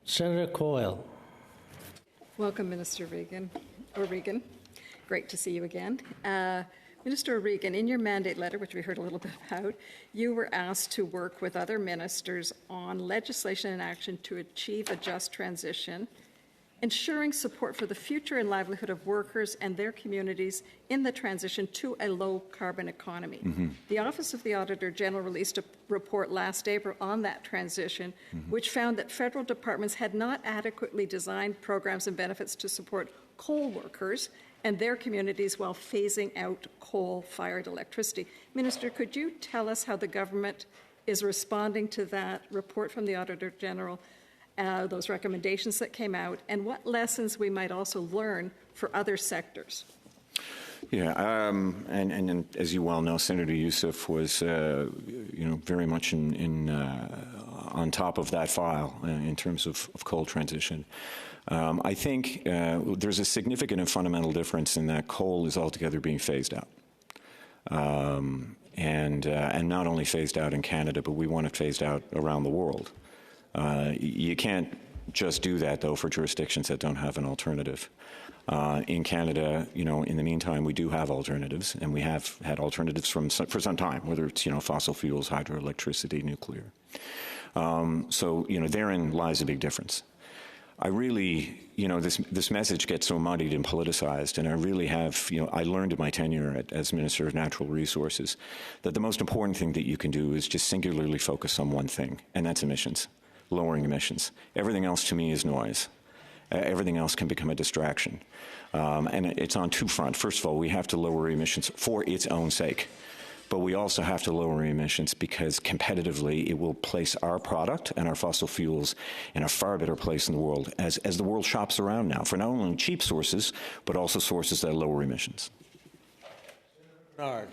Senator Coyle. Welcome, Minister O'Regan. Great to see you again. Minister O'Regan, in your mandate letter, which we heard a little bit about, you were asked to work with other ministers on legislation and action to achieve a just transition, ensuring support for the future and livelihood of workers and their communities in the transition to a low-carbon economy. The Office of the Auditor General released a report last April on that transition, which found that federal departments had not adequately designed programs and benefits to support coal workers and their communities while phasing out coal-fired electricity. Minister, could you tell us how the government is responding to that report from the Auditor General, those recommendations that came out, and what lessons we might also learn for other sectors? Yeah, and as you well know, Senator Youssef was, very much on top of that file in terms of coal transition. I think there's a significant and fundamental difference in that coal is altogether being phased out. And not only phased out in Canada, but we want it phased out around the world. You can't just do that, though, for jurisdictions that don't have an alternative. In Canada, in the meantime, we do have alternatives, and we have had alternatives for some time, whether it's, fossil fuels, hydroelectricity, nuclear. So, therein lies a big difference. I really, this message gets so muddied and politicized, and I really have, I learned in my tenure as Minister of Natural Resources that the most important thing that you can do is just singularly focus on one thing, and that's emissions, lowering emissions. Everything else to me is noise. Everything else can become a distraction. And it's on two fronts. First of all, we have to lower emissions for its own sake. But we also have to lower emissions because competitively it will place our product and our fossil fuels in a far better place in the world as the world shops around now for not only cheap sources, but also sources that lower emissions. Bernard.